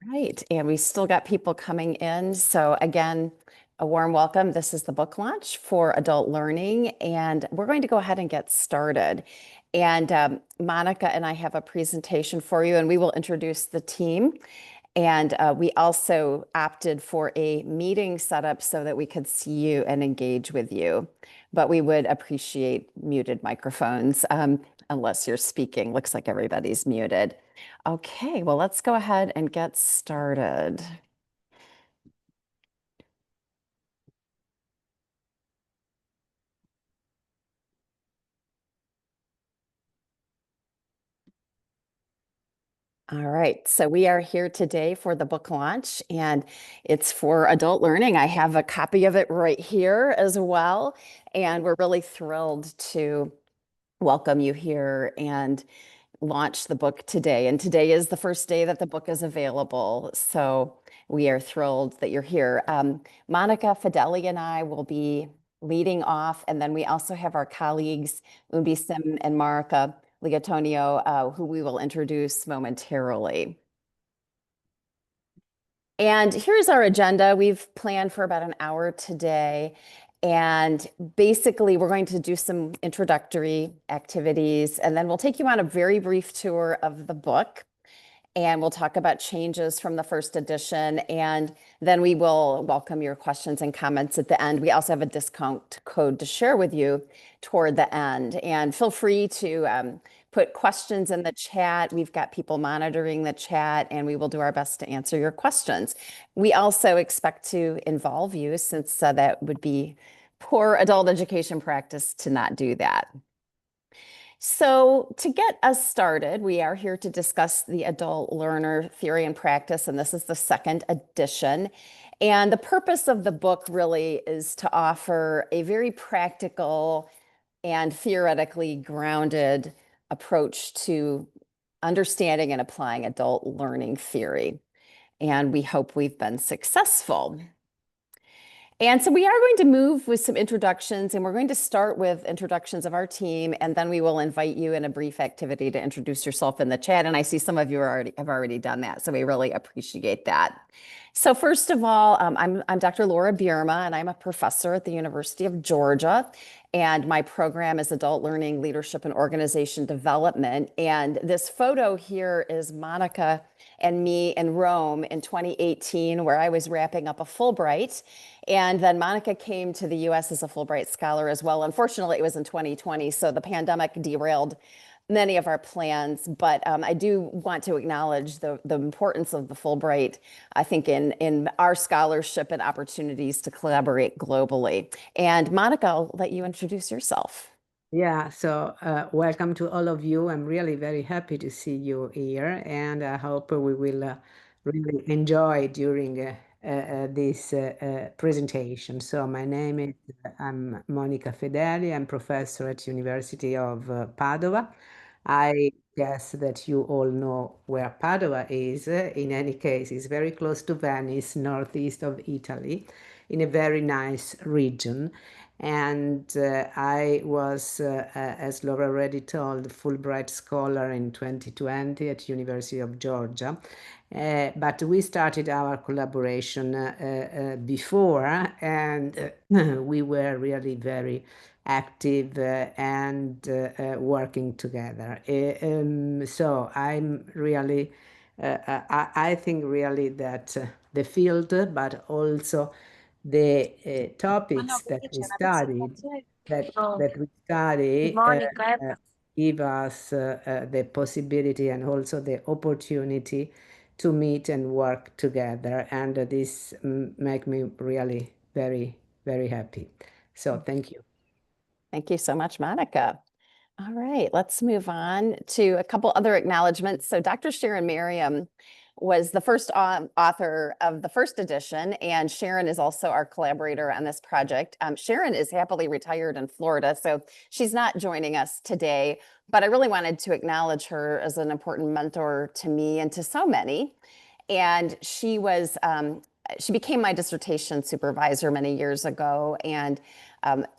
Right, and we still got people coming in. So again, a warm welcome. This is the book launch for adult learning, and we're going to go ahead and get started. And Monica and I have a presentation for you, and we will introduce the team. And we also opted for a meeting setup so that we could see you and engage with you. But we would appreciate muted microphones unless you're speaking. Looks like everybody's muted. Okay, well, let's go ahead and get started. All right, so we are here today for the book launch, and it's for adult learning. I have a copy of it right here as well, and we're really thrilled to welcome you here and launch the book today. And today is the first day that the book is available, so we are thrilled that you're here. Monica Fedeli and I will be leading off, and then we also have our colleagues, Umbi Sim and Marika Ligatonio, who we will introduce momentarily. And here's our agenda. We've planned for about an hour today. And basically, we're going to do some introductory activities, and then we'll take you on a very brief tour of the book. And we'll talk about changes from the first edition, and then we will welcome your questions and comments at the end. We also have a discount code to share with you toward the end. And feel free to put questions in the chat. We've got people monitoring the chat, and we will do our best to answer your questions. We also expect to involve you, since that would be poor adult education practice to not do that. So to get us started, we are here to discuss the adult learner theory and practice, and this is the second edition. And the purpose of the book really is to offer a very practical and theoretically grounded approach to understanding and applying adult learning theory. And we hope we've been successful. And so we are going to move with some introductions, and we're going to start with introductions of our team, and then we will invite you in a brief activity to introduce yourself in the chat. And I see some of you have already done that, so we really appreciate that. So first of all, I'm Dr. Laura Bierema, and I'm a professor at the University of Georgia. And my program is Adult Learning, Leadership, and Organization Development. And this photo here is Monica and me in Rome in 2018, where I was wrapping up a Fulbright. And then Monica came to the US as a Fulbright scholar as well. Unfortunately, it was in 2020, so the pandemic derailed many of our plans, but I do want to acknowledge the importance of the Fulbright, I think, in our scholarship and opportunities to collaborate globally. And Monica, I'll let you introduce yourself. Yeah, so welcome to all of you. I'm really very happy to see you here, and I hope we will really enjoy during this presentation. So my name is I'm Monica Fedeli. I'm professor at University of Padova. I guess that you all know where Padova is. In any case, it's very close to Venice, northeast of Italy, in a very nice region. And I was, as Laura already told, Fulbright scholar in 2020 at University of Georgia. But we started our collaboration before, and we were really very active and working together. So I'm really, I think really that the field, but also the topics that we studied, that we study, give us the possibility and also the opportunity to meet and work together. And this make me really very, very happy. So thank you. Thank you so much, Monica. All right, let's move on to a couple other acknowledgments. So Dr. Sharon Merriam was the first author of the first edition, and Sharon is also our collaborator on this project. Sharon is happily retired in Florida, so she's not joining us today, but I really wanted to acknowledge her as an important mentor to me and to so many. And she became my dissertation supervisor many years ago, and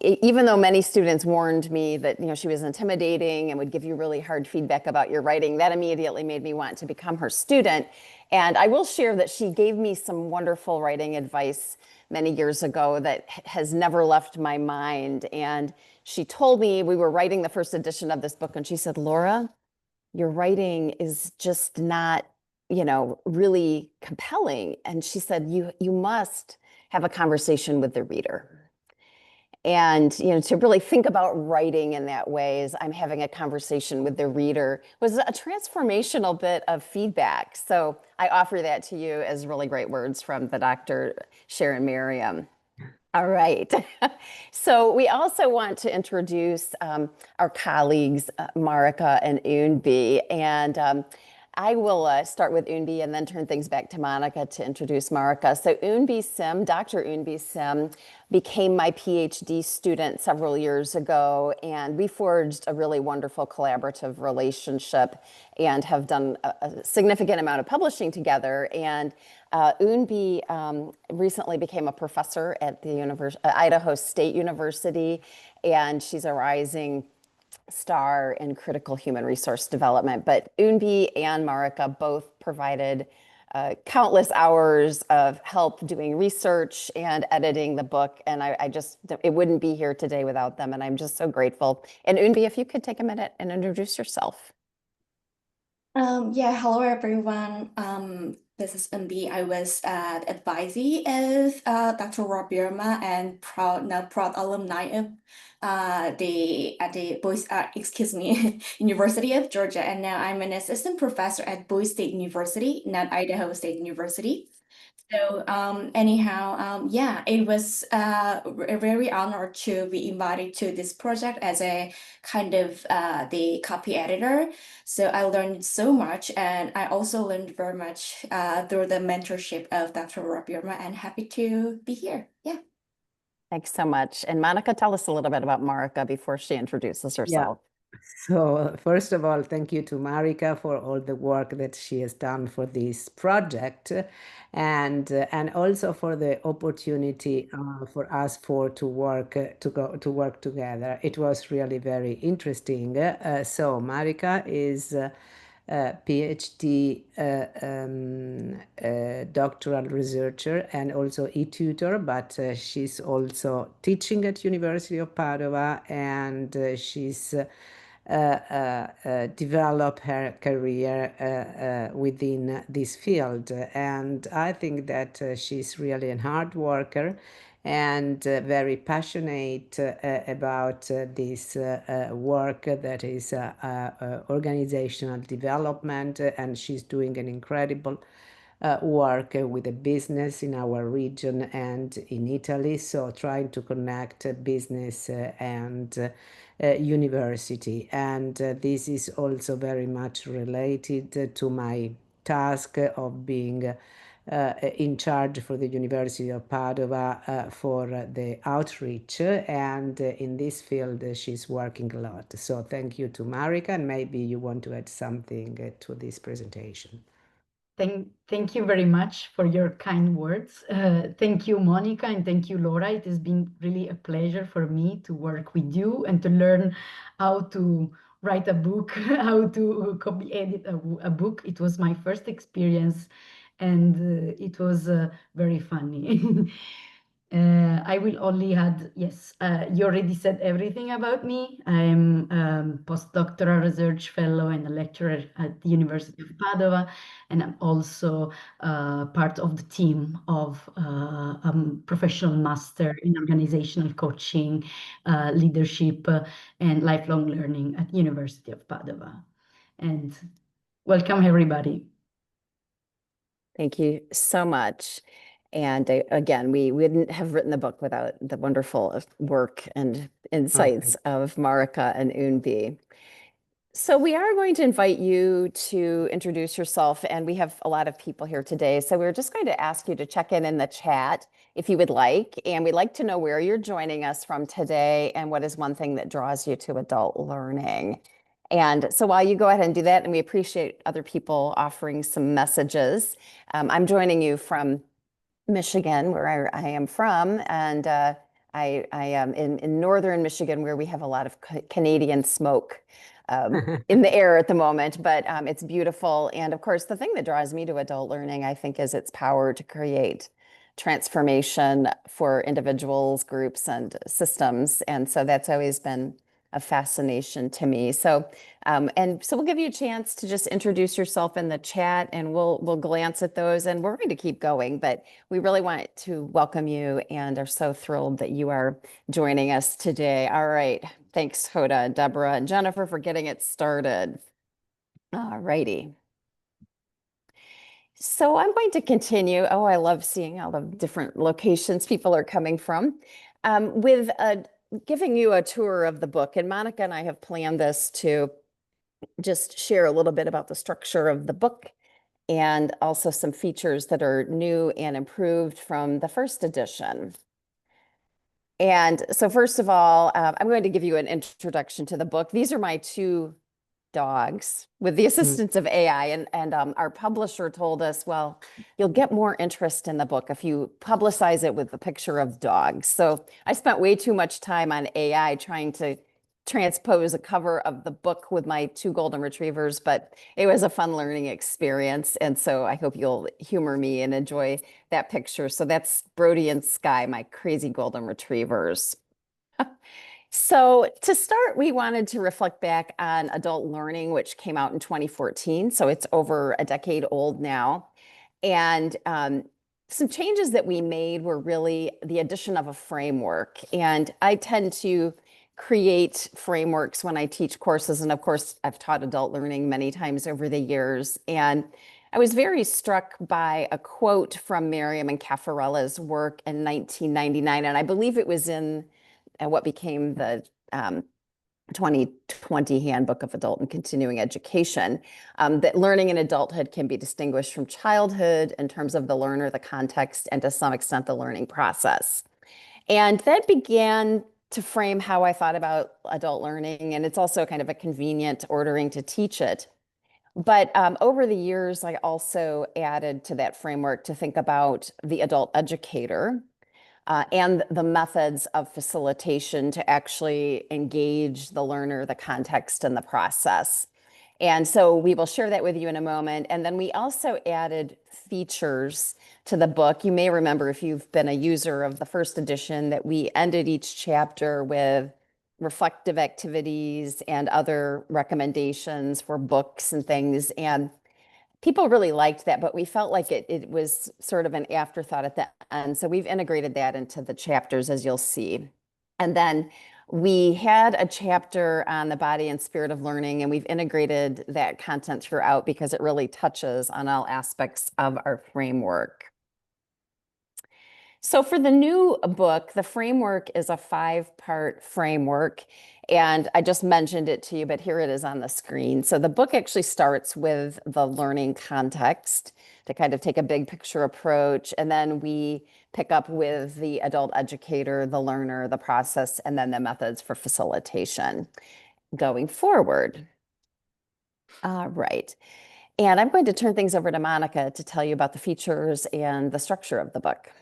even though many students warned me that she was intimidating and would give you really hard feedback about your writing, that immediately made me want to become her student. And I will share that she gave me some wonderful writing advice many years ago that has never left my mind. And she told me, we were writing the first edition of this book, and she said, Laura, your writing is just not, really compelling. And she said, you must have a conversation with the reader. And, to really think about writing in that way as I'm having a conversation with the reader was a transformational bit of feedback. So I offer that to you as really great words from the Dr. Sharon Merriam. All right. So we also want to introduce our colleagues, Marika and Unbi. And I will start with Unbi and then turn things back to Monica to introduce Marika. So Unbi Sim, Dr. Unbi Sim, became my PhD student several years ago, and we forged a really wonderful collaborative relationship and have done a significant amount of publishing together. And Unbi recently became a professor at the Idaho State University, and she's a rising star in critical human resource development. But Unbi and Marika both provided countless hours of help doing research and editing the book. And it wouldn't be here today without them. And I'm just so grateful. And Unbi, if you could take a minute and introduce yourself. Yeah, hello everyone. This is MB. I was advisee of Dr. Rob Bierema and proud alumni of the Boise, University of Georgia, and now I'm an assistant professor at Boise State University, not Idaho State University. So yeah, it was a very honor to be invited to this project as a kind of the copy editor. So I learned so much, and I also learned very much through the mentorship of Dr. Rob Bierema, and happy to be here. Yeah. Thanks so much. And Monica, tell us a little bit about Marika before she introduces herself. So first of all, thank you to Marika for all the work that she has done for this project, and also for the opportunity for us to work together. It was really very interesting. So Marika is PhD doctoral researcher and and e-tutor, but she's also teaching at University of Padua, and she's develop her career within this field. And I think that she's really a hard worker and very passionate about this work that is organizational development, and she's doing an incredible work with a business in our region and in Italy, so trying to connect business and university. And this is also very much related to my task of being in charge for the University of Padua for the outreach, and in this field she's working a lot. So thank you to Marika, and maybe you want to add something to this presentation. Thank you very much for your kind words. Thank you, Monica, and thank you, Laura. It has been really a pleasure for me to work with you and to learn how to write a book, how to copy edit a book. It was my first experience, and it was very funny. I will only add, yes, you already said everything about me. I'm postdoctoral research fellow and a lecturer at the University of Padua, and I'm also part of the team of professional master in organizational coaching, leadership, and lifelong learning at University of Padua. And welcome, everybody. Thank you so much. And again, we wouldn't have written the book without the wonderful work and insights of Marika and Unbi. So we are going to invite you to introduce yourself, and we have a lot of people here today. So we're just going to ask you to check in the chat if you would like, and we'd like to know where you're joining us from today and what is one thing that draws you to adult learning. And so while you go ahead and do that, and we appreciate other people offering some messages, I'm joining you from Michigan, where I am from, and I am in northern Michigan, where we have a lot of Canadian smoke in the air at the moment, but it's beautiful. And of course, the thing that draws me to adult learning, I think, is its power to create transformation for individuals, groups, and systems. And so that's always been a fascination to me. So, we'll give you a chance to just introduce yourself in the chat, and we'll glance at those, and we're going to keep going. But we really want to welcome you, and are so thrilled that you are joining us today. All right, thanks, Hoda, Deborah, and Jennifer for getting it started. All righty. So I'm going to continue. Oh, I love seeing all the different locations people are coming from, with giving you a tour of the book. And Monica and I have planned this to just share a little bit about the structure of the book, and also some features that are new and improved from the first edition. And so first of all, I'm going to give you an introduction to the book. These are my two dogs with the assistance of AI. And our publisher told us, well, you'll get more interest in the book if you publicize it with the picture of dogs. So I spent way too much time on AI trying to transpose a cover of the book with my two golden retrievers, but it was a fun learning experience. And so I hope you'll humor me and enjoy that picture. So that's Brody and Sky, my crazy golden retrievers. So to start, we wanted to reflect back on adult learning, which came out in 2014. So it's over a decade old now. And some changes that we made were really the addition of a framework. And I tend to create frameworks when I teach courses. And of course, I've taught adult learning many times over the years. And I was very struck by a quote from Bierema and Monica Fedeli's work in 1999. And I believe it was in what became the 2020 Handbook of Adult and Continuing Education, that learning in adulthood can be distinguished from childhood in terms of the learner, the context, and to some extent the learning process. And that began to frame how I thought about adult learning, and it's also kind of a convenient ordering to teach it. But over the years, I also added to that framework to think about the adult educator, and the methods of facilitation to actually engage the learner, the context, and the process. And so we will share that with you in a moment. And then we also added features to the book. You may remember, if you've been a user of the first edition, that we ended each chapter with reflective activities and other recommendations for books and things. And people really liked that, but we felt like it was sort of an afterthought at the end. So we've integrated that into the chapters, as you'll see. And then we had a chapter on the body and spirit of learning, and we've integrated that content throughout because it really touches on all aspects of our framework. So for the new book, the framework is a 5-part framework. And I just mentioned it to you, but here it is on the screen. So the book actually starts with the learning context to kind of take a big picture approach. And then we pick up with the adult educator, the learner, the process, and then the methods for facilitation going forward. All right. And I'm going to turn things over to Monica to tell you about the features and the structure of the book.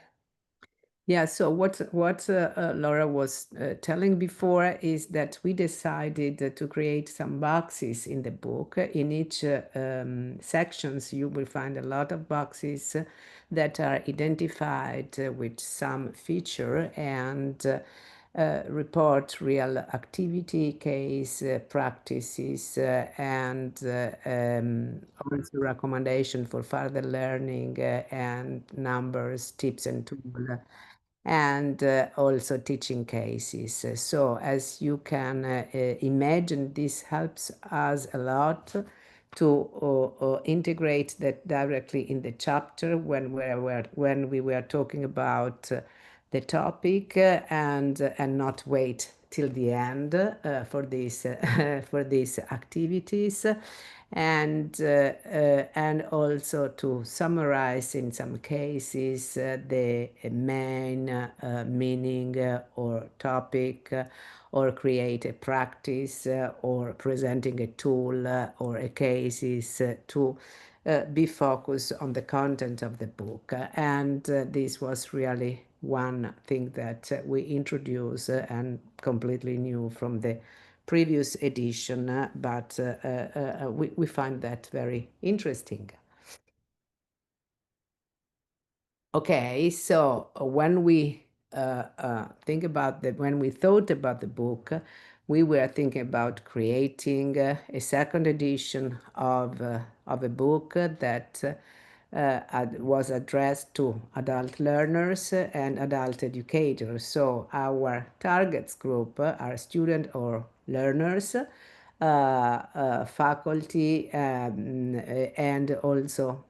Yeah, so what Laura was telling before is that we decided to create some boxes in the book. In each sections, you will find a lot of boxes that are identified with some feature and report real activity, case, practices, and also recommendation for further learning and numbers, tips and tools, and also teaching cases. So as you can imagine, this helps us a lot to integrate that directly in the chapter when we were talking about the topic, and not wait till the end for these for these activities. And also to summarize in some cases the main meaning or topic, or create a practice, or presenting a tool or a cases to be focused on the content of the book. And this was really one thing that we introduce and completely new from the previous edition, but we find that very interesting. Okay, so when we when we thought about the book, we were thinking about creating a second edition of a book that was addressed to adult learners and adult educators. So our targets group are student or learners, faculty, and also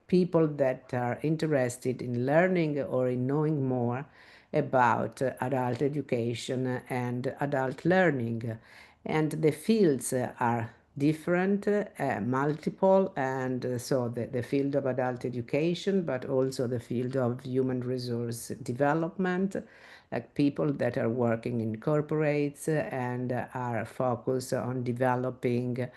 people that are interested in learning or in knowing more about adult education and adult learning. And the fields are different, multiple, and so the field of adult education, but also the field of human resource development, like people that are working in corporates and are focused on developing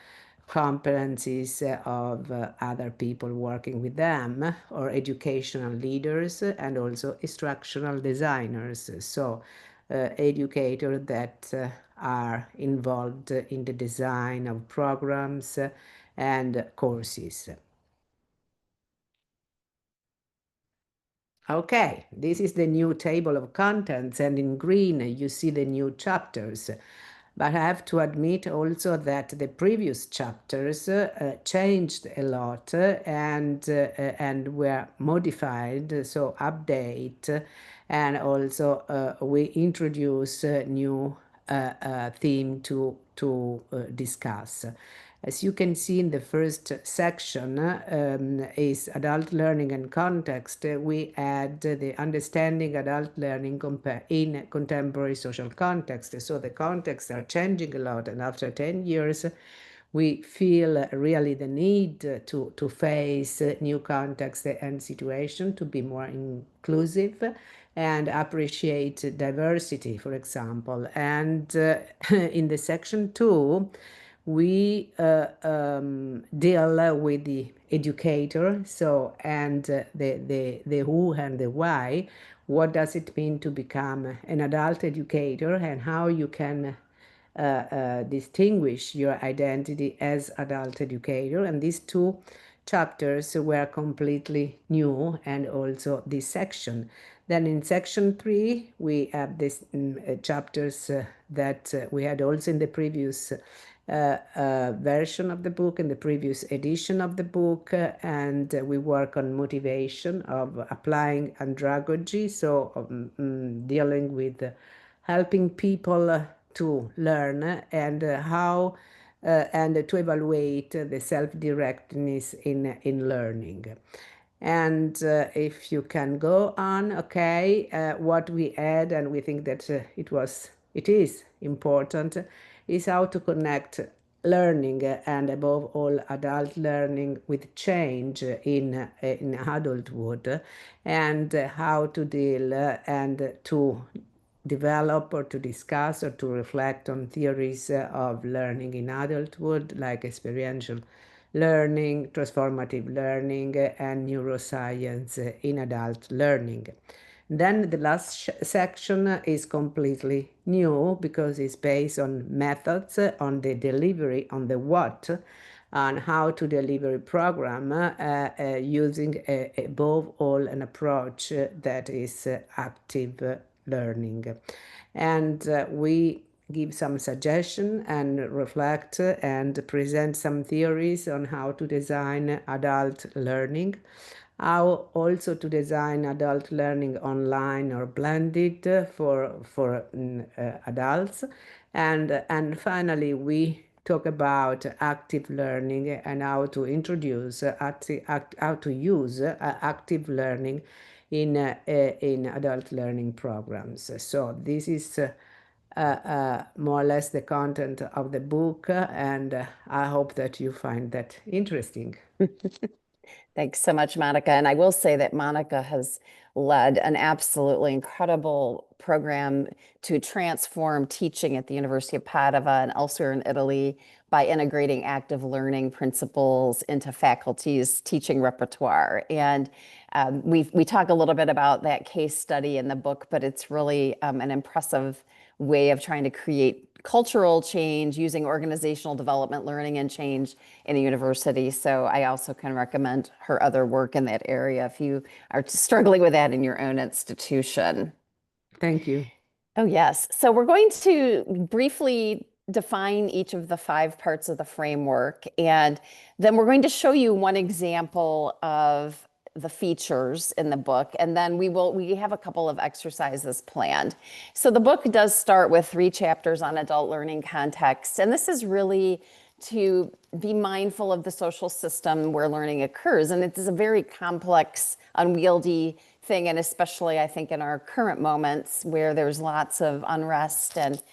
competencies of other people working with them, or educational leaders, and also instructional designers, so educators that are involved in the design of programs and courses. Okay, this is the new table of contents, and in green you see the new chapters. But I have to admit also that the previous chapters changed a lot and were modified, so update, and also we introduce a new theme to discuss. As you can see in the first section is adult learning and context. We add the understanding adult learning in contemporary social context. So the contexts are changing a lot, and after 10 years we feel really the need to face new context and situation, to be more inclusive and appreciate diversity, for example. And in the section 2, we deal with the educator, so, and the who and the why. What does it mean to become an adult educator, and how you can distinguish your identity as adult educator. And these two chapters were completely new, and also this section. Then in section 3, we have this chapters that we had also in the previous version of the book, in the previous edition of the book, and we work on motivation of applying andragogy, so dealing with helping people to learn and how and to evaluate the self-directedness in learning. And if you can go on, okay, what we add, and we think that it is important, is how to connect learning and above all adult learning with change in adulthood, and how to deal and to develop or to discuss or to reflect on theories of learning in adulthood, like experiential learning, transformative learning, and neuroscience in adult learning. Then the last section is completely new because it's based on methods, on the delivery, on the what, on how to deliver a program using above all an approach that is active learning. And we give some suggestion and reflect and present some theories on how to design adult learning, how also to design adult learning online or blended for adults, and finally we talk about active learning and how to introduce how to use active learning in adult learning programs. So this is more or less the content of the book, and I hope that you find that interesting. Thanks so much, Monica. And I will say that Monica has led an absolutely incredible program to transform teaching at the University of Padova and elsewhere in Italy by integrating active learning principles into faculty's teaching repertoire. And we talk a little bit about that case study in the book, but it's really an impressive way of trying to create cultural change using organizational development, learning, and change in a university. So I also can recommend her other work in that area if you are struggling with that in your own institution. Thank you. Oh, yes. So we're going to briefly define each of the 5 parts of the framework, and then we're going to show you one example of the features in the book, and then we have a couple of exercises planned. So the book does start with 3 chapters on adult learning context, and this is really to be mindful of the social system where learning occurs, and it is a very complex, unwieldy thing, and especially I think in our current moments where there's lots of unrest and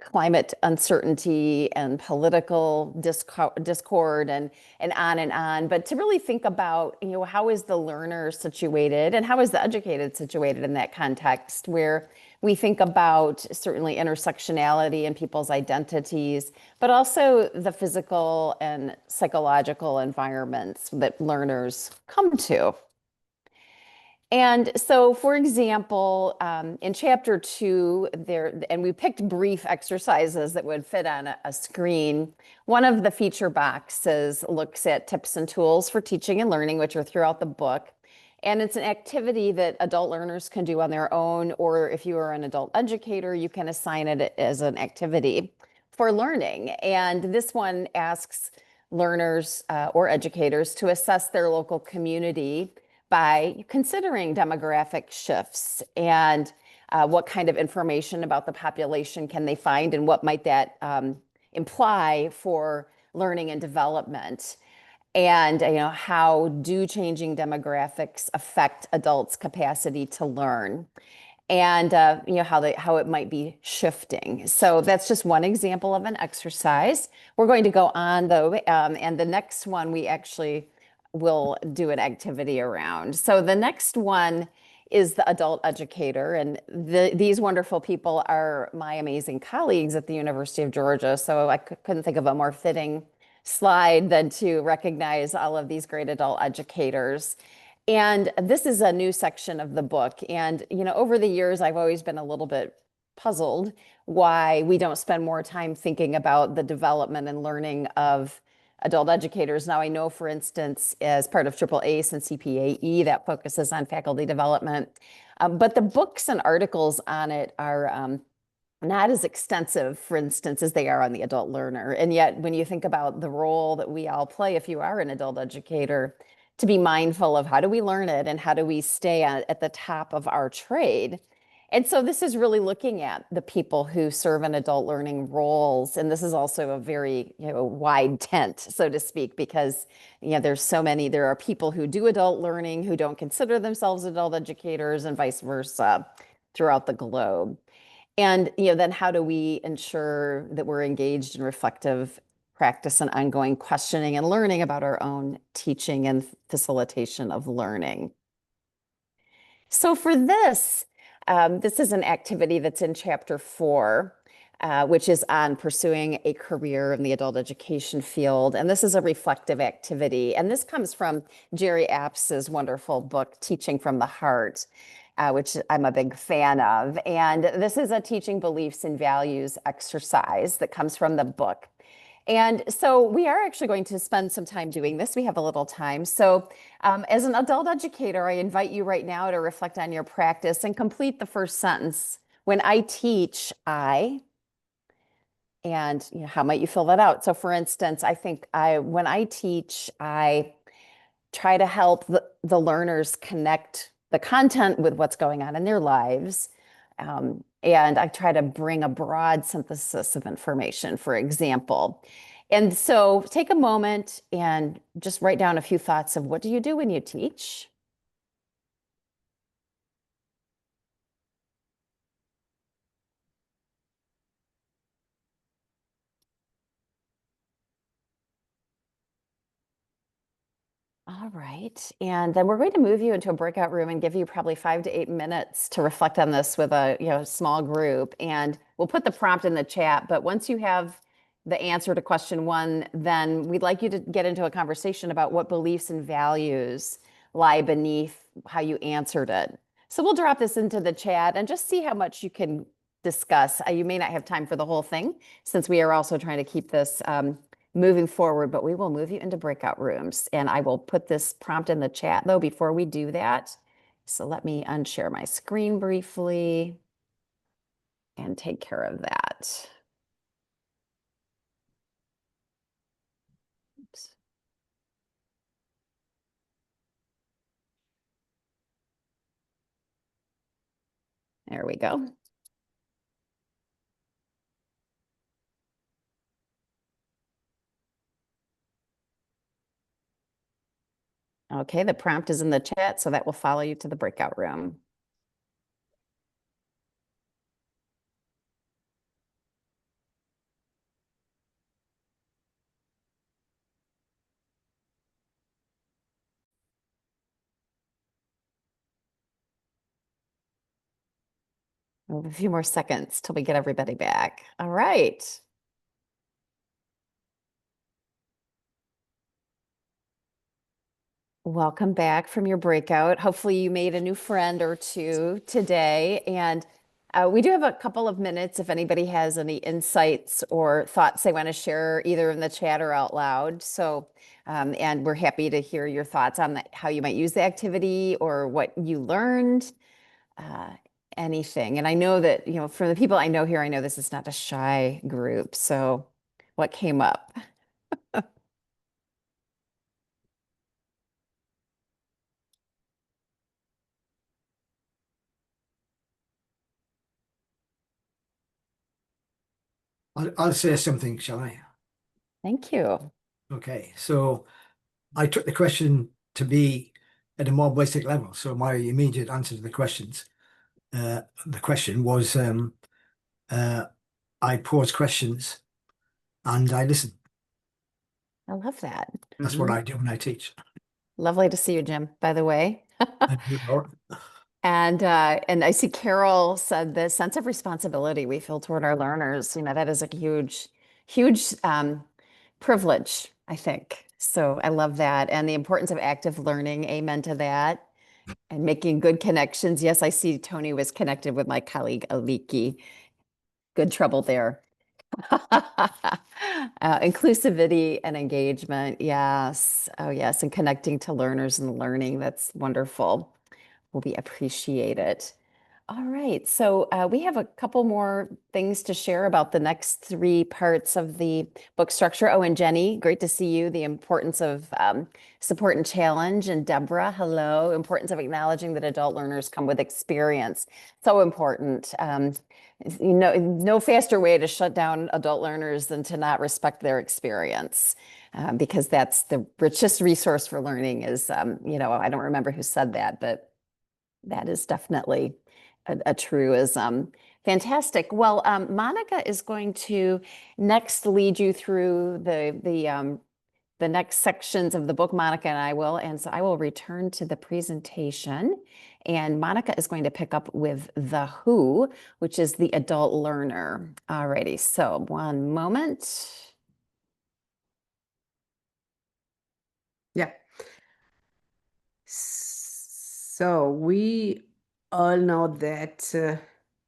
climate uncertainty and political discord and on and on. But to really think about, how is the learner situated and how is the educated situated in that context where we think about certainly intersectionality in people's identities, but also the physical and psychological environments that learners come to. And so, for example, in chapter 2, and we picked brief exercises that would fit on a screen. One of the feature boxes looks at tips and tools for teaching and learning, which are throughout the book. And it's an activity that adult learners can do on their own, or if you are an adult educator, you can assign it as an activity for learning. And this one asks learners or educators to assess their local community by considering demographic shifts and what kind of information about the population can they find and what might that imply for learning and development. And how do changing demographics affect adults' capacity to learn, and how it might be shifting. So that's just one example of an exercise. We're going to go on though, and the next one we actually will do an activity around. So the next one is the adult educator, and these wonderful people are my amazing colleagues at the University of Georgia. So I couldn't think of a more fitting slide than to recognize all of these great adult educators. And this is a new section of the book. And, over the years, I've always been a little bit puzzled why we don't spend more time thinking about the development and learning of adult educators. Now, I know, for instance, as part of Triple ACE and CPAE, that focuses on faculty development. But the books and articles on it are not as extensive, for instance, as they are on the adult learner. And yet, when you think about the role that we all play, if you are an adult educator, to be mindful of how do we learn it and how do we stay at the top of our trade. And so this is really looking at the people who serve in adult learning roles. And this is also a very wide tent, so to speak, because there's so many. There are people who do adult learning who don't consider themselves adult educators and vice versa throughout the globe. And then how do we ensure that we're engaged in reflective practice and ongoing questioning and learning about our own teaching and facilitation of learning? So for this is an activity that's in chapter 4, which is on pursuing a career in the adult education field. And this is a reflective activity. And this comes from Jerry Apps's wonderful book, Teaching from the Heart, which I'm a big fan of. And this is a teaching beliefs and values exercise that comes from the book. And so we are actually going to spend some time doing this. We have a little time. So as an adult educator, I invite you right now to reflect on your practice and complete the first sentence. When I teach, and how might you fill that out? So for instance, I think when I teach, I try to help the learners connect the content with what's going on in their lives. And I try to bring a broad synthesis of information, for example. And so take a moment and just write down a few thoughts of what do you do when you teach? All right. And then we're going to move you into a breakout room and give you probably 5 to 8 minutes to reflect on this with a small group. And we'll put the prompt in the chat. But once you have the answer to question 1, then we'd like you to get into a conversation about what beliefs and values lie beneath how you answered it. So we'll drop this into the chat and just see how much you can discuss. You may not have time for the whole thing, since we are also trying to keep this moving forward, but we will move you into breakout rooms. And I will put this prompt in the chat, though, before we do that. So let me unshare my screen briefly and take care of that. Oops. There we go. Okay, the prompt is in the chat, so that will follow you to the breakout room. We have a few more seconds till we get everybody back. All right. Welcome back from your breakout. Hopefully you made a new friend or two today. And we do have a couple of minutes if anybody has any insights or thoughts they want to share either in the chat or out loud. So, and we're happy to hear your thoughts on how you might use the activity or what you learned, anything. And I know that, you know, for the people I know here, I know this is not a shy group. So what came up? I'll say something, shall I? Thank you. Okay, so I took the question to be at a more basic level. So my immediate answer to the question was I pose questions and I listen. I love that. That's what I do when I teach. Lovely to see you, Jim, by the way. And you know, And I see Carol said the sense of responsibility we feel toward our learners, you know, that is a huge, huge privilege, I think. So I love that. And the importance of active learning, amen to that. And making good connections. Yes, I see Tony was connected with my colleague Aliki. Good trouble there. Inclusivity and engagement. Yes. Oh, yes. And connecting to learners and learning. That's wonderful. Will be appreciated. All right, so we have a couple more things to share about the next 3 parts of the book structure. Oh, and Jenny, great to see you. The importance of support and challenge. And Deborah, hello. Importance of acknowledging that adult learners come with experience. So important. You know, no faster way to shut down adult learners than to not respect their experience. Because that's the richest resource for learning is, you know, I don't remember who said that, but that is definitely a truism. Fantastic. Well, Monica is going to next lead you through the next sections of the book, Monica and I will. And so I will return to the presentation. And Monica is going to pick up with the who, which is the adult learner. Alrighty, so one moment. Yeah. So we all know that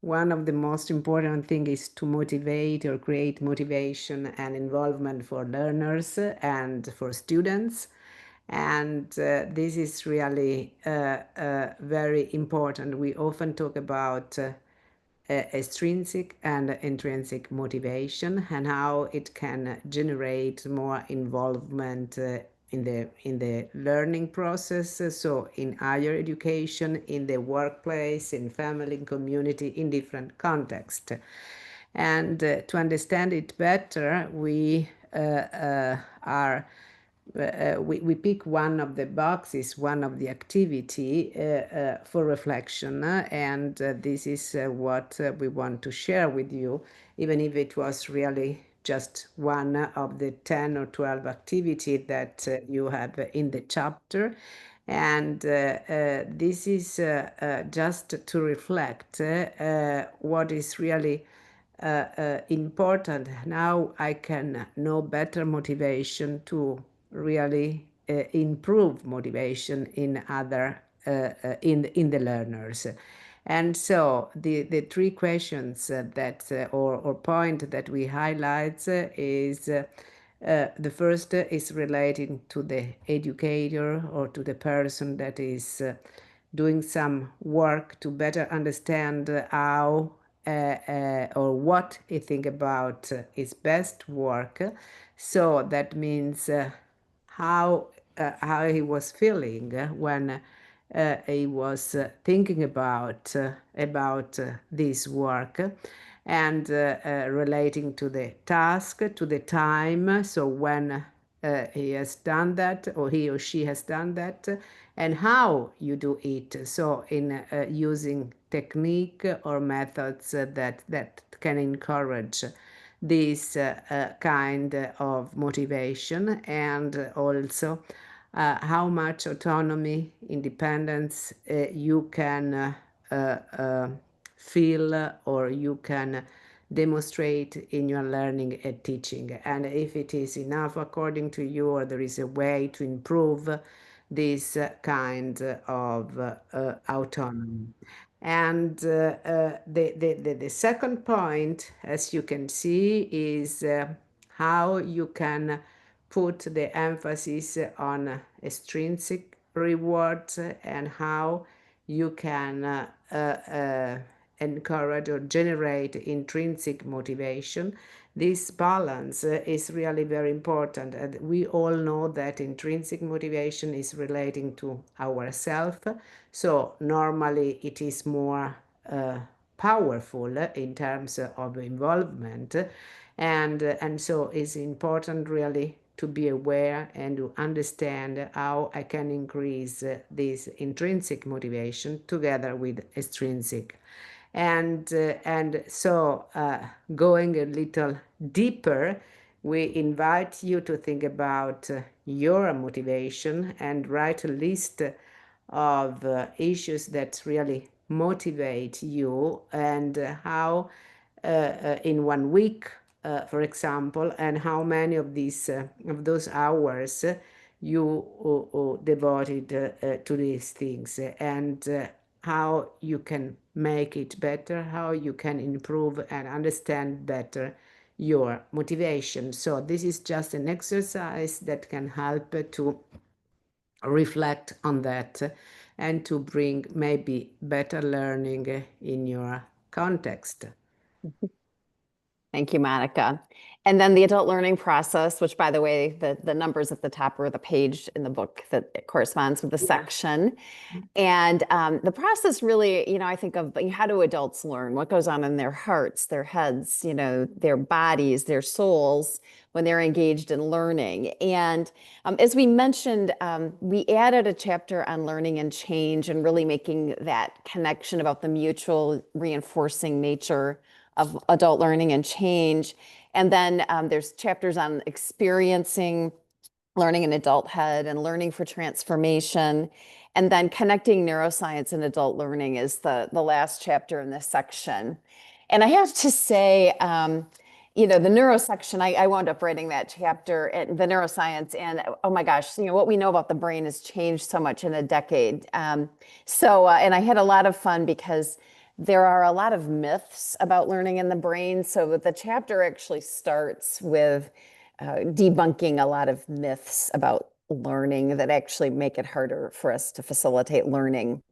one of the most important things is to motivate or create motivation and involvement for learners and for students. And this is really very important. We often talk about extrinsic and intrinsic motivation and how it can generate more involvement in the learning process, so in higher education, in the workplace, in family, community, in different contexts. And to understand it better, we we pick one of the boxes, one of the activity for reflection, and this is what we want to share with you, even if it was really just one of the 10 or 12 activities that you have in the chapter. And this is just to reflect what is really important. Now I can know better motivation to really improve motivation in other in the learners. And so the three questions that or point that we highlight is the first is relating to the educator or to the person that is doing some work to better understand how or what he think about his best work. So that means how he was feeling when he was thinking about this work, and relating to the task, to the time. So when he has done that, or he or she has done that, and how you do it. So in using technique or methods that can encourage this kind of motivation, and also how much autonomy, independence you can feel or you can demonstrate in your learning and teaching, and if it is enough according to you, or there is a way to improve this kind of autonomy. And the second point, as you can see, is how you can put the emphasis on extrinsic rewards, and how you can encourage or generate intrinsic motivation. This balance is really very important, and we all know that intrinsic motivation is relating to ourself. So normally it is more powerful in terms of involvement, and so it's important really to be aware and to understand how I can increase this intrinsic motivation together with extrinsic. And so going a little deeper, we invite you to think about your motivation and write a list of issues that really motivate you, and how in 1 week, for example, and how many of these of those hours you devoted to these things, and how you can make it better, how you can improve and understand better your motivation. So this is just an exercise that can help to reflect on that and to bring maybe better learning in your context. Thank you, Monica. And then the adult learning process, which, by the way, the numbers at the top are the page in the book that corresponds with the section. And the process really, I think of how do adults learn? What goes on in their hearts, their heads, their bodies, their souls when they're engaged in learning. And as we mentioned, we added a chapter on learning and change, and really making that connection about the mutual reinforcing nature of adult learning and change. And then there's chapters on experiencing learning in adulthood and learning for transformation. And then connecting neuroscience and adult learning is the last chapter in this section. And I have to say, the neurosection, I wound up writing that chapter, and the neuroscience, and oh my gosh, what we know about the brain has changed so much in a decade. And I had a lot of fun because there are a lot of myths about learning in the brain. So the chapter actually starts with debunking a lot of myths about learning that actually make it harder for us to facilitate learning.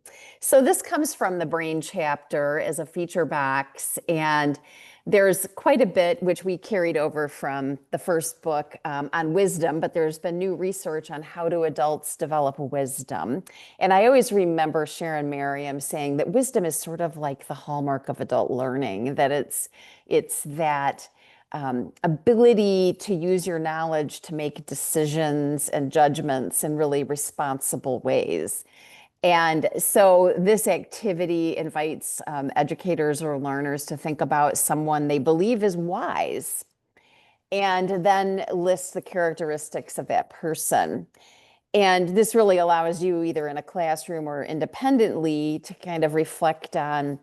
So this comes from the brain chapter as a feature box, and there's quite a bit which we carried over from the first book on wisdom, but there's been new research on how do adults develop wisdom. And I always remember Sharon Merriam saying that wisdom is sort of like the hallmark of adult learning, that it's that ability to use your knowledge to make decisions and judgments in really responsible ways. And so this activity invites educators or learners to think about someone they believe is wise, and then lists the characteristics of that person. And this really allows you, either in a classroom or independently, to kind of reflect on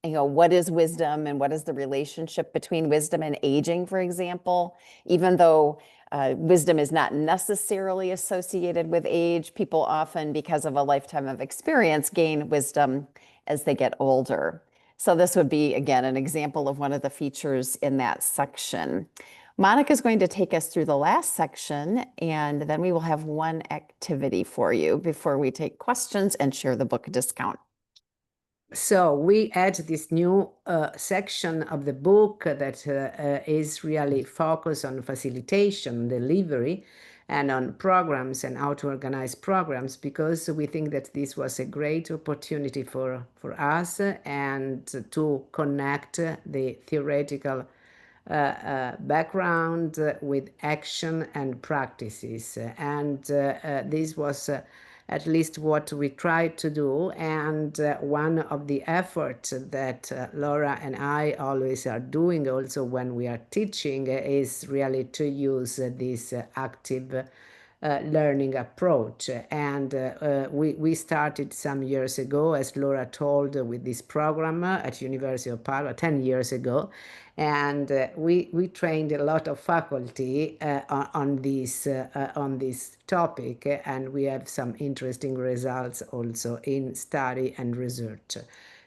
what is wisdom and what is the relationship between wisdom and aging, for example. Even though wisdom is not necessarily associated with age, people often, because of a lifetime of experience, gain wisdom as they get older. So this would be, again, an example of one of the features in that section. Monica is going to take us through the last section, and then we will have one activity for you before we take questions and share the book discount. So we add this new section of the book that is really focused on facilitation, delivery, and on programs and how to organize programs, because we think that this was a great opportunity for us and to connect the theoretical background with action and practices. And this was at least what we tried to do. And one of the efforts that Laura and I always are doing also when we are teaching is really to use this active learning approach. And we started some years ago, as Laura told, with this program at University of Padua 10 years ago. And we trained a lot of faculty on this topic, and we have some interesting results also in study and research.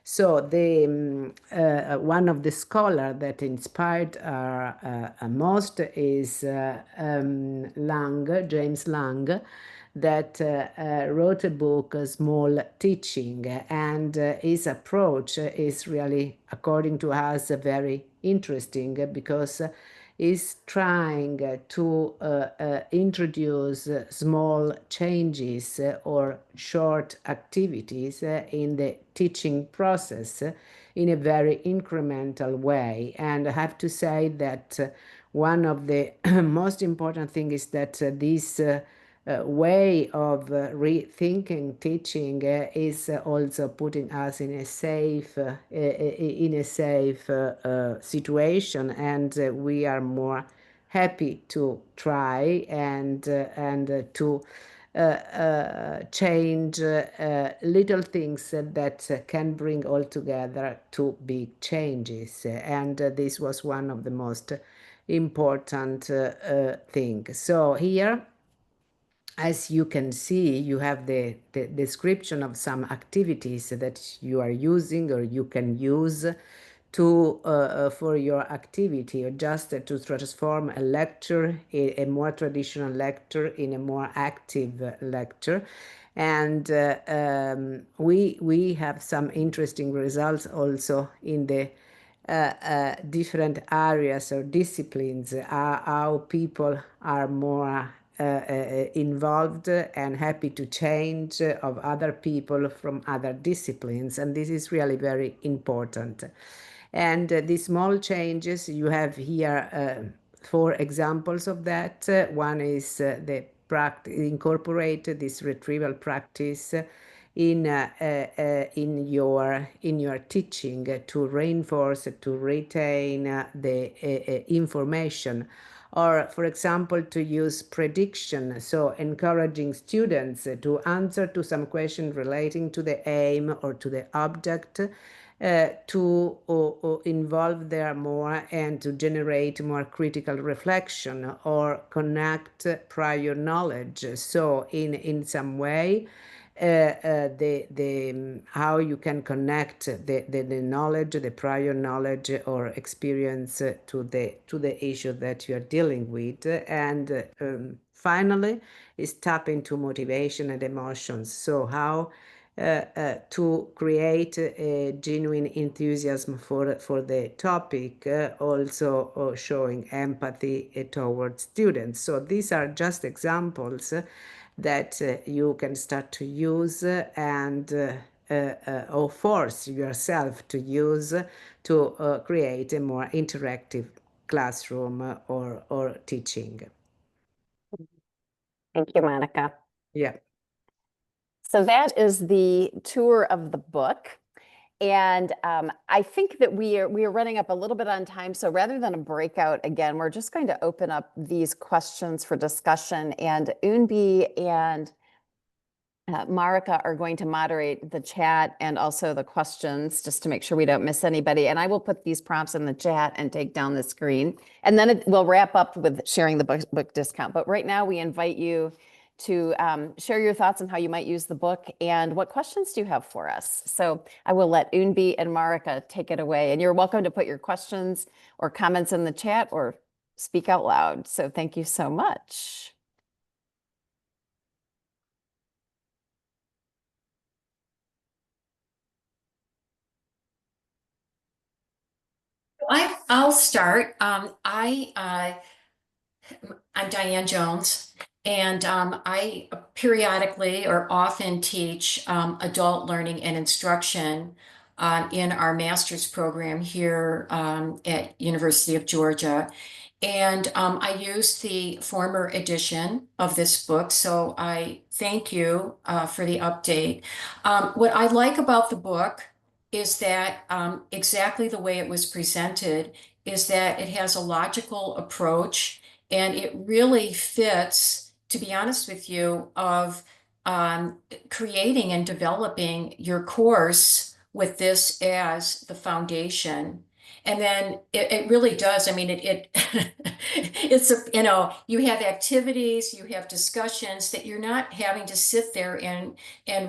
So the one of the scholars that inspired most is James Lang, that wrote a book, Small Teaching, and his approach is really, according to us, very interesting because he's trying to introduce small changes or short activities in the teaching process in a very incremental way. And I have to say that one of the most important things is that this way of rethinking teaching is also putting us in a safe situation, and we are more happy to try and to change little things that can bring all together to big changes. And this was one of the most important things. So here, as you can see, you have the description of some activities that you are using or you can use to for your activity, or just to transform a lecture, a more traditional lecture, in a more active lecture. And we have some interesting results also in the different areas or disciplines, how people are more involved and happy to change of other people from other disciplines. And this is really very important. And these small changes, you have here 4 examples of that. One is the incorporate this retrieval practice in your teaching to reinforce, to retain the information. Or, for example, to use prediction, so encouraging students to answer to some question relating to the aim or to the object, to involve there more and to generate more critical reflection or connect prior knowledge. So in some way, how you can connect the knowledge, the prior knowledge or experience to the issue that you are dealing with. And finally is tap into motivation and emotions. So how to create a genuine enthusiasm for the topic, also showing empathy towards students. So these are just examples that you can start to use and or force yourself to use to create a more interactive classroom or teaching. Thank you, Monica. Yeah. So that is the tour of the book. And I think that we are running up a little bit on time. So rather than a breakout again, we're just going to open up these questions for discussion. And Unbi and Marika are going to moderate the chat and also the questions, just to make sure we don't miss anybody. And I will put these prompts in the chat and take down the screen. And then we'll wrap up with sharing the book discount. But right now, we invite you to share your thoughts on how you might use the book and what questions do you have for us. So I will let Unbi and Marika take it away. And you're welcome to put your questions or comments in the chat or speak out loud. So thank you so much. I'll start. I'm Diane Jones, and I periodically or often teach adult learning and instruction in our master's program here at University of Georgia. And I used the former edition of this book, so I thank you for the update. What I like about the book is that exactly the way it was presented is that it has a logical approach and it really fits, to be honest with you, of creating and developing your course with this as the foundation. And then it really does. I mean, it's you have activities, you have discussions that you're not having to sit there and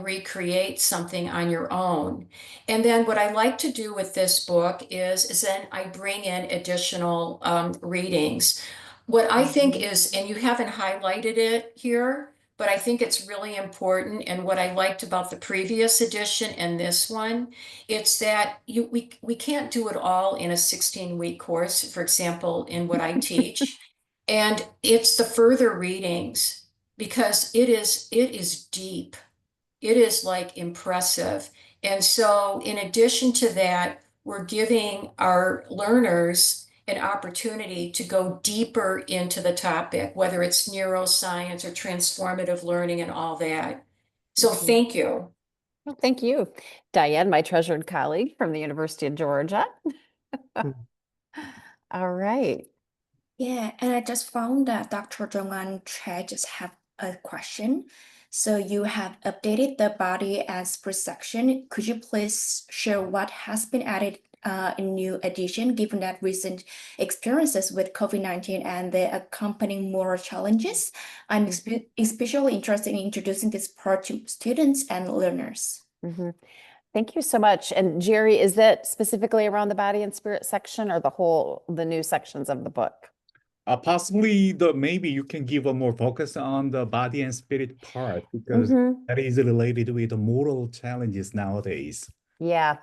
recreate something on your own. And then what I like to do with this book is then I bring in additional readings. What I think is, and you haven't highlighted it here, but I think it's really important. And what I liked about the previous edition and this one, it's that we can't do it all in a 16-week course, for example, in what I teach. And it's the further readings because it is deep. It is like impressive. And so in addition to that, we're giving our learners an opportunity to go deeper into the topic, whether it's neuroscience or transformative learning and all that. So thank you. Well, thank you, Diane, my treasured colleague from the University of Georgia. All right. Yeah, and I just found that Dr. Jongan Che just have a question. So you have updated the body and spirit section. Could you please share what has been added in new edition, given that recent experiences with COVID-19 and the accompanying moral challenges? I'm especially interested in introducing this part to students and learners. Thank you so much. And Jerry, is that specifically around the body and spirit section or the new sections of the book? Possibly maybe you can give a more focus on the body and spirit part because that is related with the moral challenges nowadays. Yeah.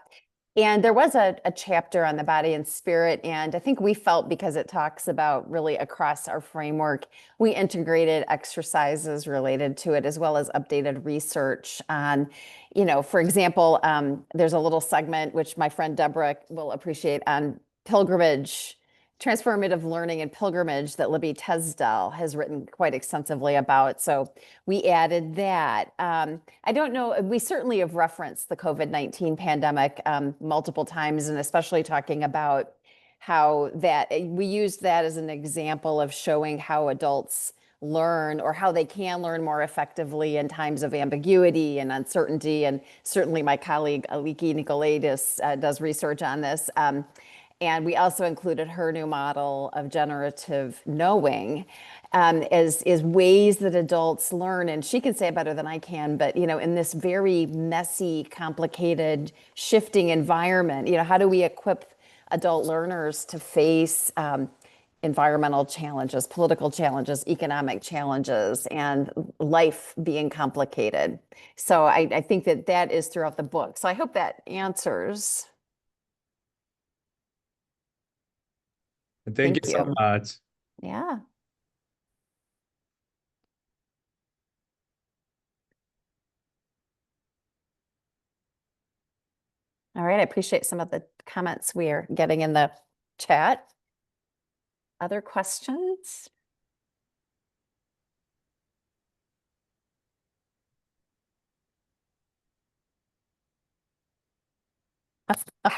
And there was a chapter on the body and spirit, and I think we felt because it talks about really across our framework, we integrated exercises related to it as well as updated research on, for example, there's a little segment which my friend Deborah will appreciate on pilgrimage, transformative learning and pilgrimage that Libby Tesdell has written quite extensively about. So we added that. I don't know, we certainly have referenced the COVID-19 pandemic multiple times, and especially talking about how we used that as an example of showing how adults learn or how they can learn more effectively in times of ambiguity and uncertainty. And certainly my colleague Aliki Nikolaidis does research on this. And we also included her new model of generative knowing as ways that adults learn. And she can say it better than I can, but in this very messy, complicated, shifting environment, how do we equip adult learners to face environmental challenges, political challenges, economic challenges, and life being complicated? So I think that is throughout the book. So I hope that answers. Thank you so much. Yeah. All right. I appreciate some of the comments we are getting in the chat. Other questions?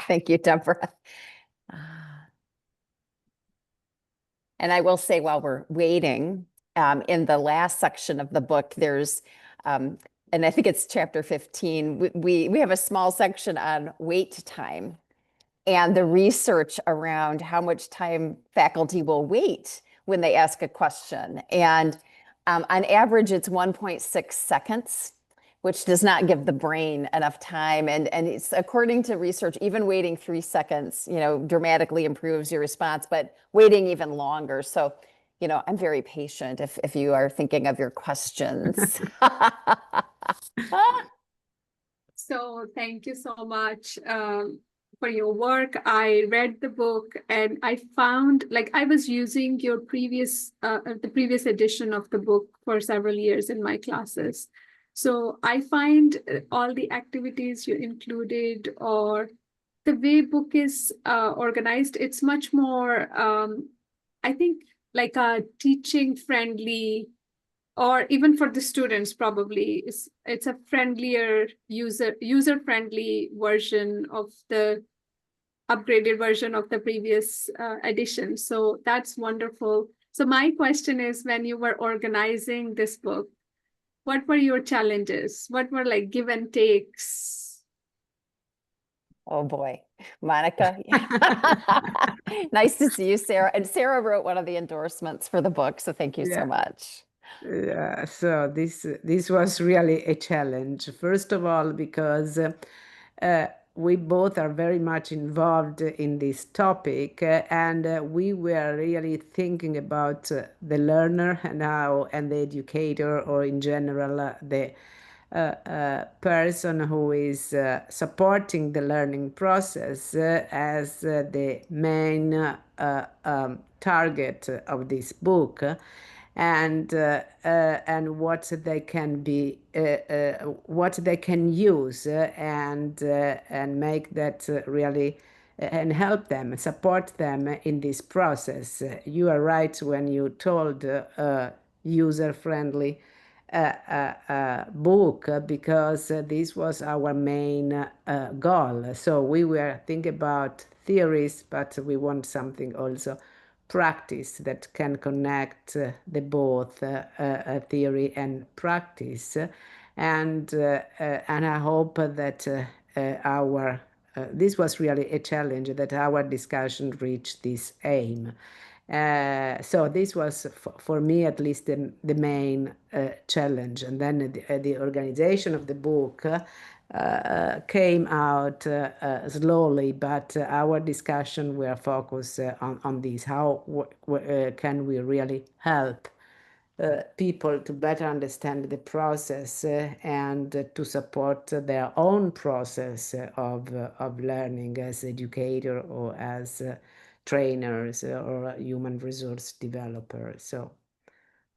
Thank you, Deborah. And I will say while we're waiting, in the last section of the book, there's and I think it's chapter 15, we have a small section on wait time and the research around how much time faculty will wait when they ask a question. And on average, it's 1.6 seconds, which does not give the brain enough time. And it's according to research, even waiting 3 seconds, dramatically improves your response, but waiting even longer. So, I'm very patient if you are thinking of your questions. So thank you so much for your work. I read the book and I found, like, I was using your the previous edition of the book for several years in my classes. So I find all the activities you included, or the way book is organized, it's much more, I think, like a teaching friendly, or even for the students, probably it's a friendlier user friendly version of the upgraded version of the previous edition. So that's wonderful. So my question is, when you were organizing this book, what were your challenges? What were like give and takes? Oh boy, Monica. Nice to see you, Sarah. And Sarah wrote one of the endorsements for the book, so thank you so much. Yeah, so this was really a challenge. First of all, because we both are very much involved in this topic, and we were really thinking about the learner and the educator, or in general the person who is supporting the learning process as the main target of this book. And what they can be, what they can use, and make that really, and help them, support them in this process. You are right when you told user-friendly book, because this was our main goal. So we were thinking about theories, but we want something also practice that can connect the both theory and practice, and I hope that our this was really a challenge, that our discussion reached this aim. So this was for me at least the main challenge, and then the organization of the book came out slowly, but our discussion were focused on this. How can we really help people to better understand the process and to support their own process of learning as educator, or as trainers, or human resource developers. So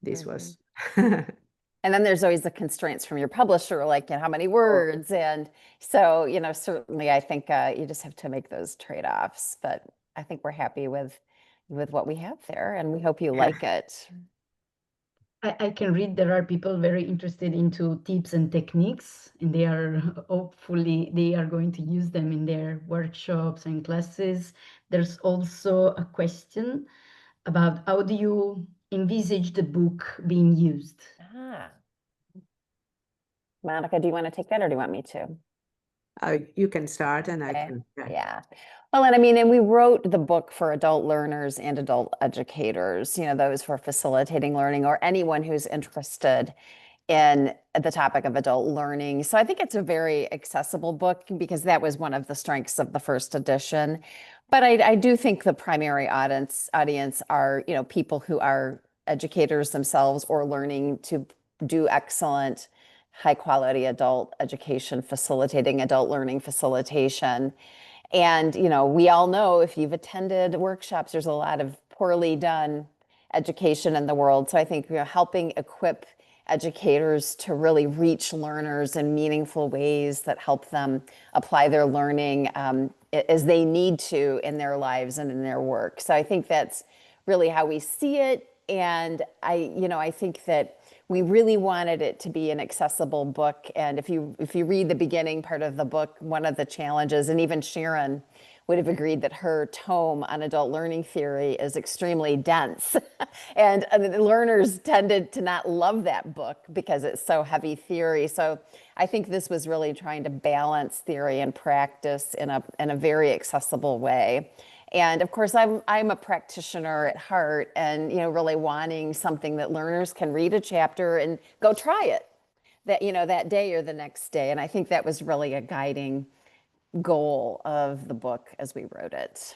this was And then there's always the constraints from your publisher, like how many words. And so, certainly I think you just have to make those trade-offs. But I think we're happy with what we have there, and we hope you like it. I can read there are people very interested into tips and techniques, and they are hopefully they are going to use them in their workshops and classes. There's also a question about how do you envisage the book being used? Monica, do you want to take that, or do you want me to? You can start, and I Okay. can. Yeah. Well, and we wrote the book for adult learners and adult educators, those who are facilitating learning, or anyone who's interested in the topic of adult learning. So I think it's a very accessible book, because that was one of the strengths of the first edition. But I do think the primary audience are, people who are educators themselves, or learning to do excellent, high quality adult education, facilitating adult learning facilitation. And, we all know, if you've attended workshops, there's a lot of poorly done education in the world. So I think, helping equip educators to really reach learners in meaningful ways that help them apply their learning as they need to in their lives and in their work. So I think that's really how we see it. And I think that we really wanted it to be an accessible book. And if you read the beginning part of the book, one of the challenges, and even Sharon would have agreed that her tome on adult learning theory is extremely dense. And the learners tended to not love that book because it's so heavy theory. So I think this was really trying to balance theory and practice in a very accessible way. And of course, I'm a practitioner at heart, and really wanting something that learners can read a chapter and go try it that day or the next day. And I think that was really a guiding goal of the book as we wrote it.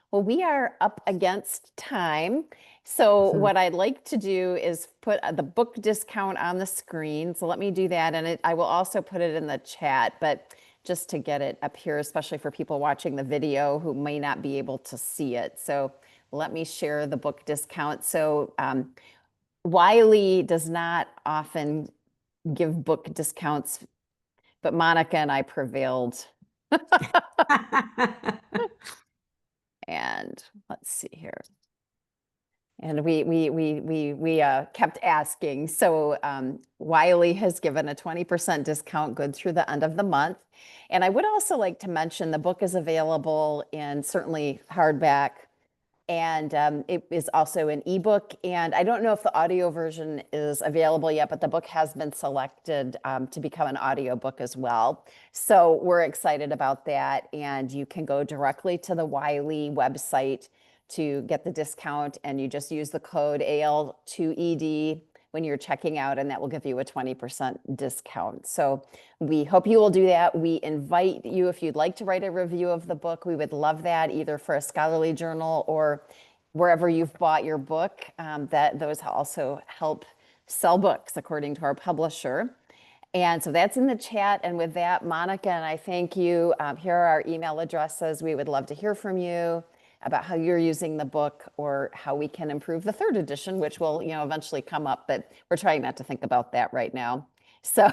Well, we are up against time. So what I'd like to do is put the book discount on the screen. So let me do that. And I will also put it in the chat, but just to get it up here, especially for people watching the video who may not be able to see it. So let me share the book discount. So Wiley does not often give book discounts, but Monica and I prevailed. And let's see here. And we kept asking. So Wiley has given a 20% discount good through the end of the month. And I would also like to mention the book is available in certainly hardback, and it is also an ebook. And I don't know if the audio version is available yet, but the book has been selected to become an audiobook as well. So we're excited about that. And you can go directly to the Wiley website to get the discount, and you just use the code AL2ED when you're checking out, and that will give you a 20% discount. So we hope you will do that. We invite you, if you'd like to write a review of the book, we would love that, either for a scholarly journal or wherever you've bought your book. That those also help sell books according to our publisher. And so that's in the chat. And with that, Monica and I thank you. Here are our email addresses. We would love to hear from you about how you're using the book or how we can improve the third edition, which will eventually come up, but we're trying not to think about that right now. So,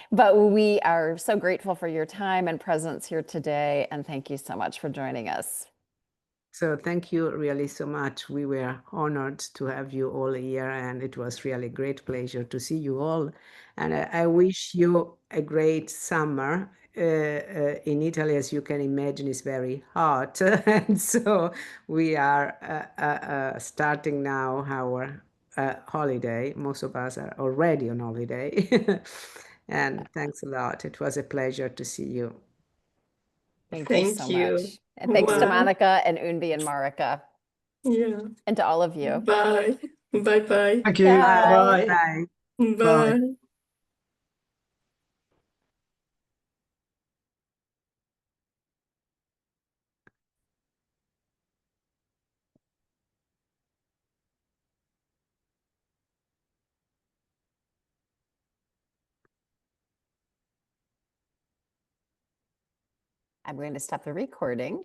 but we are so grateful for your time and presence here today, and thank you so much for joining us. So thank you really so much. We were honored to have you all here, and it was really a great pleasure to see you all. And I wish you a great summer. In Italy, as you can imagine, is very hot. And so we are starting now our holiday. Most of us are already on holiday. And thanks a lot. It was a pleasure to see you. Thank you so much. And thanks to Monica and Unbi and Marika. Yeah. And to all of you. Bye. Bye-bye. Thank you. Bye. Bye. Bye. Bye. I'm going to stop the recording.